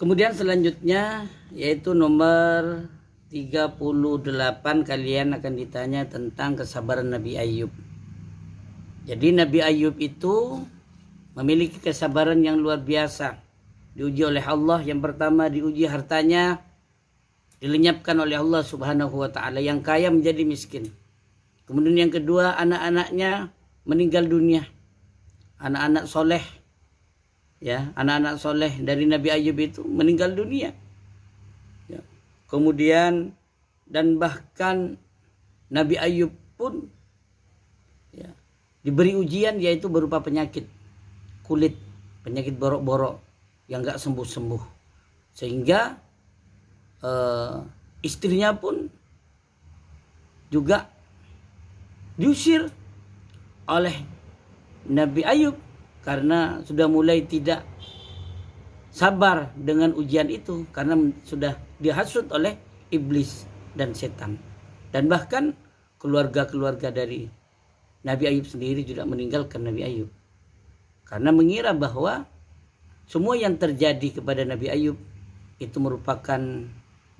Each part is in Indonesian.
Kemudian selanjutnya yaitu nomor 38, kalian akan ditanya tentang kesabaran Nabi Ayub. Jadi Nabi Ayub itu memiliki kesabaran yang luar biasa. Diuji oleh Allah. Yang pertama diuji hartanya, dilenyapkan oleh Allah Subhanahu wa taala, yang kaya menjadi miskin. Kemudian yang kedua, anak-anaknya meninggal dunia. Anak-anak soleh, ya, anak-anak soleh dari Nabi Ayub itu meninggal dunia. Ya. Kemudian dan bahkan Nabi Ayub pun ya, diberi ujian, yaitu berupa penyakit kulit, penyakit borok-borok yang gak sembuh-sembuh, sehingga istrinya pun juga diusir oleh Nabi Ayub karena sudah mulai tidak sabar dengan ujian itu, karena sudah dihasut oleh iblis dan setan. Dan bahkan keluarga-keluarga dari Nabi Ayub sendiri juga meninggalkan Nabi Ayub karena mengira bahwa semua yang terjadi kepada Nabi Ayub itu merupakan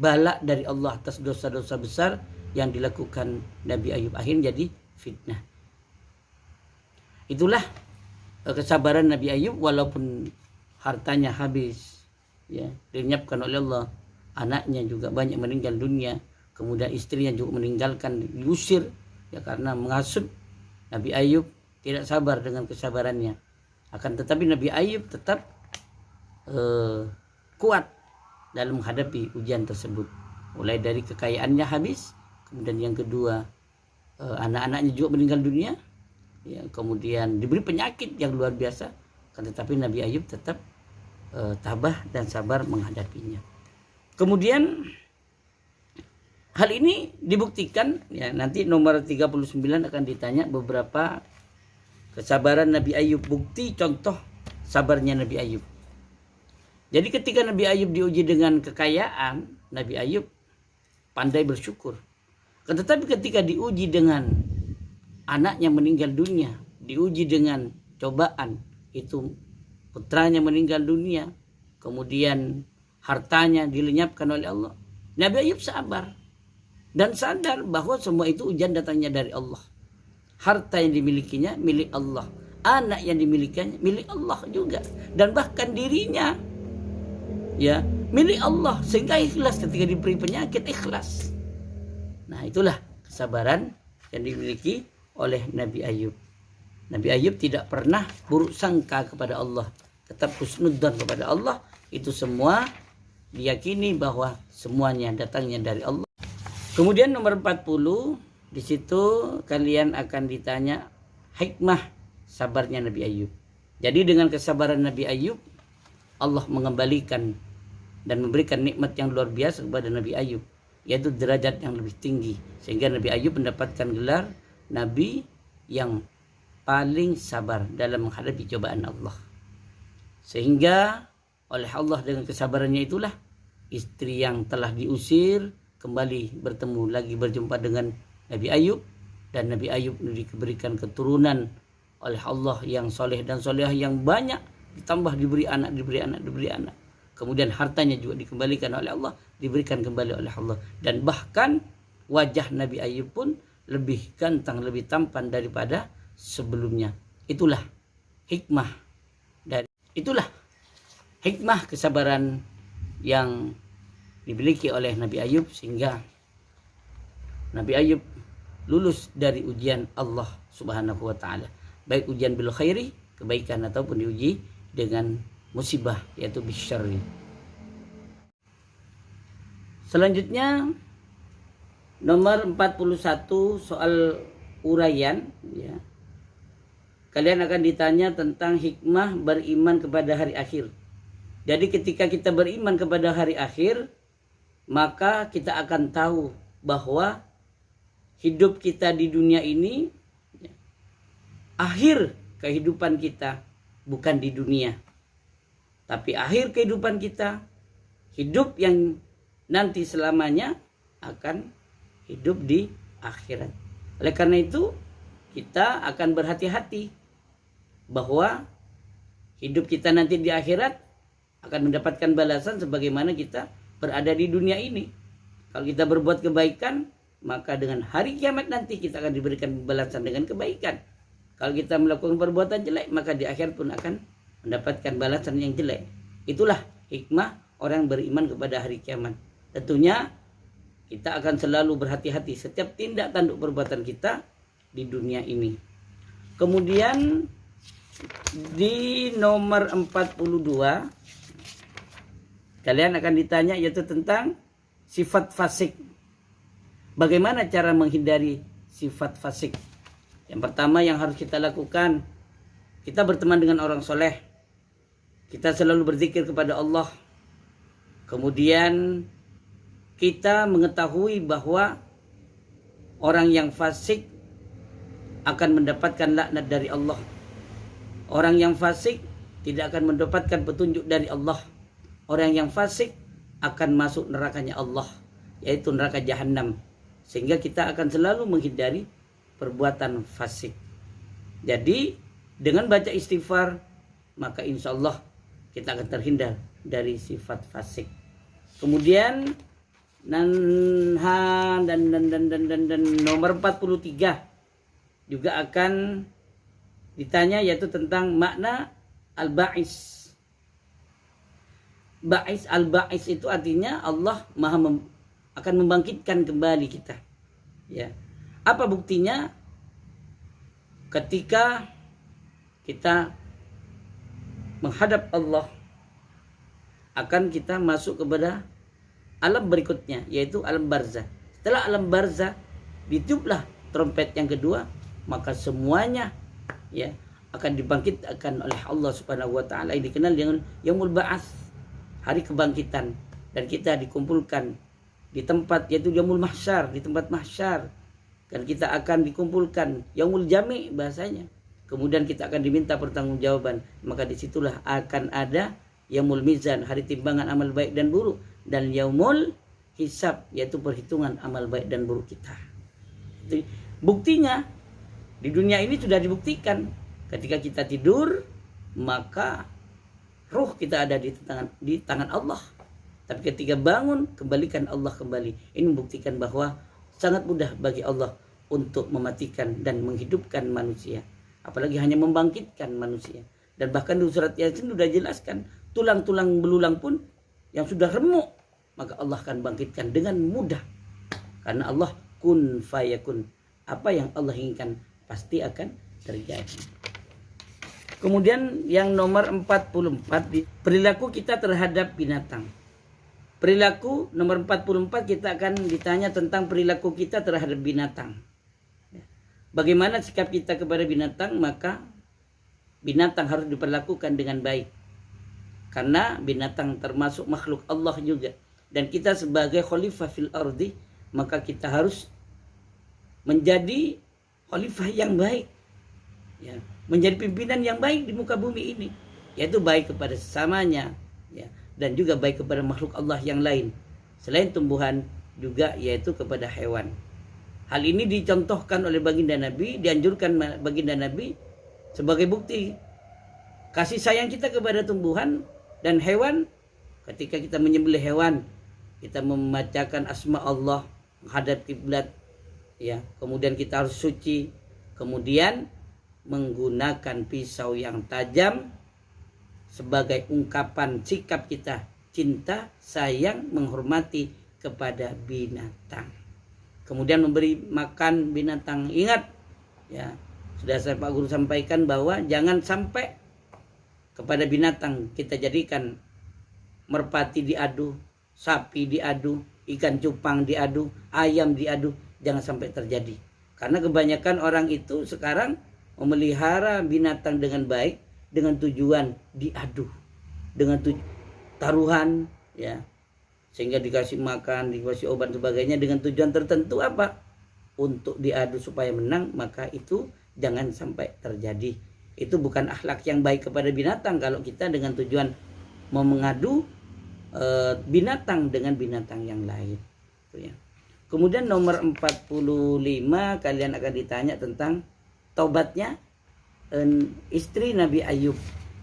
bala dari Allah atas dosa-dosa besar yang dilakukan Nabi Ayub. Akhirnya jadi fitnah. Itulah kesabaran Nabi Ayub, walaupun hartanya habis, ya, dilenyapkan oleh Allah. Anaknya juga banyak meninggal dunia. Kemudian istrinya juga meninggalkan, diusir, ya, karena menghasut Nabi Ayub tidak sabar dengan kesabarannya. Akan tetapi Nabi Ayub tetap kuat dalam menghadapi ujian tersebut. Mulai dari kekayaannya habis, kemudian yang kedua anak-anaknya juga meninggal dunia, ya, kemudian diberi penyakit yang luar biasa. Tetapi Nabi Ayub tetap tabah dan sabar menghadapinya. Kemudian hal ini dibuktikan, ya, nanti nomor 39 akan ditanya beberapa kesabaran Nabi Ayub, bukti contoh sabarnya Nabi Ayub. Jadi ketika Nabi Ayub diuji dengan kekayaan, Nabi Ayub pandai bersyukur. Tetapi ketika diuji dengan anaknya meninggal dunia, diuji dengan cobaan, itu putranya meninggal dunia, kemudian hartanya dilenyapkan oleh Allah, Nabi Ayub sabar dan sadar bahwa semua itu ujian datangnya dari Allah. Harta yang dimilikinya milik Allah, anak yang dimilikinya milik Allah juga, dan bahkan dirinya, ya, milik Allah, sehingga ikhlas ketika diberi penyakit, ikhlas. Nah, itulah kesabaran yang dimiliki oleh Nabi Ayub. Nabi Ayub tidak pernah buruk sangka kepada Allah, tetap husnudzon kepada Allah. Itu semua diyakini bahwa semuanya datangnya dari Allah. Kemudian nomor 40, di situ kalian akan ditanya hikmah sabarnya Nabi Ayub. Jadi dengan kesabaran Nabi Ayub, Allah mengembalikan dan memberikan nikmat yang luar biasa kepada Nabi Ayub, yaitu derajat yang lebih tinggi, sehingga Nabi Ayub mendapatkan gelar Nabi yang paling sabar dalam menghadapi cobaan Allah. Sehingga oleh Allah dengan kesabarannya itulah istri yang telah diusir kembali bertemu lagi, berjumpa dengan Nabi Ayub, dan Nabi Ayub diberikan keturunan oleh Allah yang soleh dan solehah yang banyak, ditambah diberi anak. Kemudian hartanya juga dikembalikan oleh Allah, diberikan kembali oleh Allah, dan bahkan wajah Nabi Ayub pun lebih ganteng, lebih tampan daripada sebelumnya. Itulah hikmah kesabaran yang dimiliki oleh Nabi Ayub, sehingga Nabi Ayub lulus dari ujian Allah Subhanahu wa taala, baik ujian bil khairi, kebaikan, ataupun diuji dengan musibah, yaitu bisyarri. Selanjutnya nomor 41, soal uraian, ya. Kalian akan ditanya tentang hikmah beriman kepada hari akhir. Jadi ketika kita beriman kepada hari akhir, maka kita akan tahu bahwa hidup kita di dunia ini, akhir kehidupan kita bukan di dunia, tapi akhir kehidupan kita, hidup yang nanti selamanya akan hidup di akhirat. Oleh karena itu, kita akan berhati-hati bahwa hidup kita nanti di akhirat akan mendapatkan balasan sebagaimana kita berada di dunia ini. Kalau kita berbuat kebaikan, maka dengan hari kiamat nanti kita akan diberikan balasan dengan kebaikan. Kalau kita melakukan perbuatan jelek, maka di akhir pun akan mendapatkan balasan yang jelek. Itulah hikmah orang beriman kepada hari kiamat. Tentunya kita akan selalu berhati-hati setiap tindak tanduk perbuatan kita di dunia ini. Kemudian di nomor 42 kalian akan ditanya, yaitu tentang sifat fasik. Bagaimana cara menghindari sifat fasik? Yang pertama yang harus kita lakukan, kita berteman dengan orang soleh. Kita selalu berzikir kepada Allah. Kemudian kita mengetahui bahwa orang yang fasik akan mendapatkan laknat dari Allah. Orang yang fasik tidak akan mendapatkan petunjuk dari Allah. Orang yang fasik akan masuk nerakanya Allah, yaitu neraka jahanam. Sehingga kita akan selalu menghindari perbuatan fasik. Jadi dengan baca istighfar, maka insya Allah kita akan terhindar dari sifat fasik. Kemudian dan nomor 43 juga akan ditanya, yaitu tentang makna al-ba'is. Al-ba'is itu artinya Allah akan membangkitkan kembali kita. Ya. Apa buktinya? Ketika kita menghadap Allah, akan kita masuk kepada alam berikutnya, yaitu alam barzah. Setelah alam barzah, ditiuplah trompet yang kedua, maka semuanya ya akan dibangkitkan oleh Allah Subhanahu wa taala, yang dikenal dengan Yaumul Ba'ats, hari kebangkitan, dan kita dikumpulkan di tempat, yaitu Yaumul Mahsyar, di tempat mahsyar, dan kita akan dikumpulkan Yaumul Jami' bahasanya. Kemudian kita akan diminta pertanggungjawaban, maka disitulah akan ada Yaumul Mizan, hari timbangan amal baik dan buruk, dan Yaumul Hisab, yaitu perhitungan amal baik dan buruk kita. Jadi, buktinya di dunia ini sudah dibuktikan. Ketika kita tidur, maka ruh kita ada di tangan Allah. Tapi ketika bangun, kembalikan Allah kembali. Ini membuktikan bahwa sangat mudah bagi Allah untuk mematikan dan menghidupkan manusia. Apalagi hanya membangkitkan manusia. Dan bahkan di surat Yasin sudah jelaskan, tulang-tulang belulang pun yang sudah remuk, maka Allah akan bangkitkan dengan mudah. Karena Allah kun fayakun. Apa yang Allah inginkan pasti akan terjadi. Kemudian yang nomor 44, perilaku kita terhadap binatang. Perilaku nomor 44, kita akan ditanya tentang perilaku kita terhadap binatang. Bagaimana sikap kita kepada binatang? Maka binatang harus diperlakukan dengan baik. Karena binatang termasuk makhluk Allah juga. Dan kita sebagai khalifah fil ardi, maka kita harus menjadi khalifah yang baik. Ya, menjadi pimpinan yang baik di muka bumi ini, yaitu baik kepada sesamanya, ya, dan juga baik kepada makhluk Allah yang lain selain tumbuhan, juga yaitu kepada hewan. Hal ini dicontohkan oleh baginda Nabi, dianjurkan baginda Nabi sebagai bukti kasih sayang kita kepada tumbuhan dan hewan. Ketika kita menyembelih hewan, kita membacakan asma Allah, menghadap kiblat, ya, kemudian kita harus suci, kemudian menggunakan pisau yang tajam sebagai ungkapan sikap kita cinta, sayang, menghormati kepada binatang. Kemudian memberi makan binatang. Ingat, ya, sudah Pak Guru sampaikan bahwa jangan sampai kepada binatang kita jadikan merpati diadu, sapi diadu, ikan cupang diadu, ayam diadu. Jangan sampai terjadi. Karena kebanyakan orang itu sekarang memelihara binatang dengan baik dengan tujuan diadu, dengan taruhan, ya, sehingga dikasih makan, dikasih obat sebagainya dengan tujuan tertentu apa? Untuk diadu supaya menang. Maka itu jangan sampai terjadi. Itu bukan akhlak yang baik kepada binatang kalau kita dengan tujuan mau mengadu binatang dengan binatang yang lain. Itu ya. Kemudian nomor 45, kalian akan ditanya tentang taubatnya istri Nabi Ayub.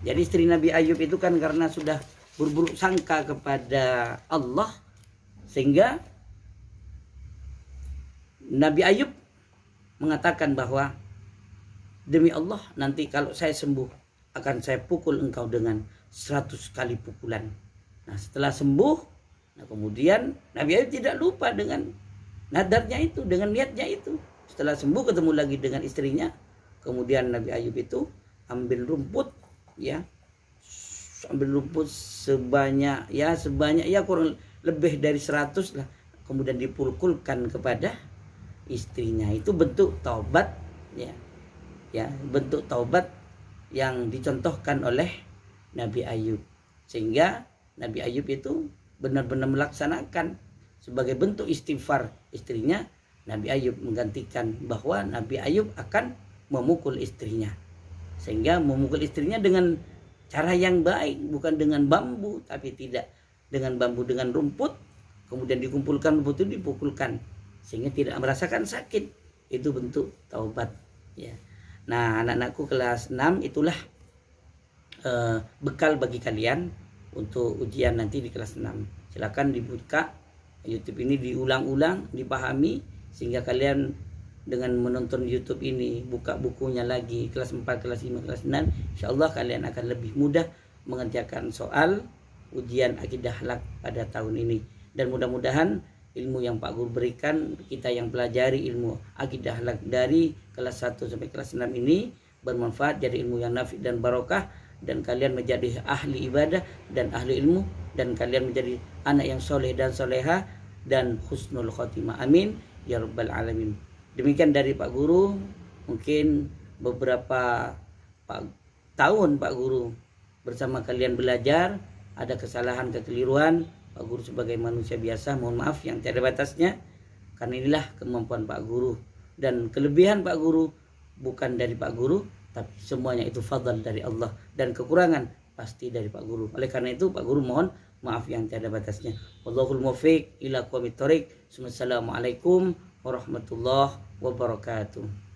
Jadi istri Nabi Ayub itu kan karena sudah berburuk sangka kepada Allah, sehingga Nabi Ayub mengatakan bahwa demi Allah, nanti kalau saya sembuh akan saya pukul engkau dengan 100 kali pukulan. Nah, setelah sembuh, nah kemudian Nabi Ayub tidak lupa dengan nadarnya itu, dengan niatnya itu. Setelah sembuh ketemu lagi dengan istrinya, kemudian Nabi Ayub itu ambil rumput, ya, ambil rumput sebanyak kurang lebih dari 100 lah, kemudian dipukulkan kepada istrinya. Itu bentuk taubat, ya, bentuk taubat yang dicontohkan oleh Nabi Ayub, sehingga Nabi Ayub itu benar-benar melaksanakan sebagai bentuk istighfar istrinya. Nabi Ayub menggantikan bahwa Nabi Ayub akan memukul istrinya, sehingga memukul istrinya dengan cara yang baik, bukan dengan bambu, tapi tidak dengan bambu, dengan rumput, kemudian dikumpulkan rumput itu dipukulkan sehingga tidak merasakan sakit. Itu bentuk taubat, ya. Nah, anak-anakku kelas 6, itulah bekal bagi kalian untuk ujian nanti di kelas 6. Silakan dibuka YouTube ini, diulang-ulang, dipahami, sehingga kalian dengan menonton YouTube ini, buka bukunya lagi, kelas 4, kelas 5, kelas 6, insyaallah kalian akan lebih mudah mengerjakan soal ujian akidah akhlak pada tahun ini. Dan mudah-mudahan ilmu yang Pak Guru berikan, kita yang pelajari ilmu akidah akhlak dari kelas 1 sampai kelas 6 ini bermanfaat, jadi ilmu yang nafi dan barokah, dan kalian menjadi ahli ibadah dan ahli ilmu, dan kalian menjadi anak yang soleh dan soleha dan husnul khotimah. Amin ya rabbal alamin. Demikian dari Pak Guru. Mungkin beberapa tahun Pak Guru bersama kalian belajar, ada kesalahan, kekeliruan. Pak Guru sebagai manusia biasa, mohon maaf yang tiada batasnya, karena inilah kemampuan Pak Guru. Dan kelebihan Pak Guru bukan dari Pak Guru, tapi semuanya itu fadl dari Allah, dan kekurangan pasti dari Pak Guru. Oleh karena itu Pak Guru mohon maaf yang tiada batasnya. Wallahul muwaffiq ila aqwamit thoriq. Wassalamualaikum warahmatullahi wabarakatuh.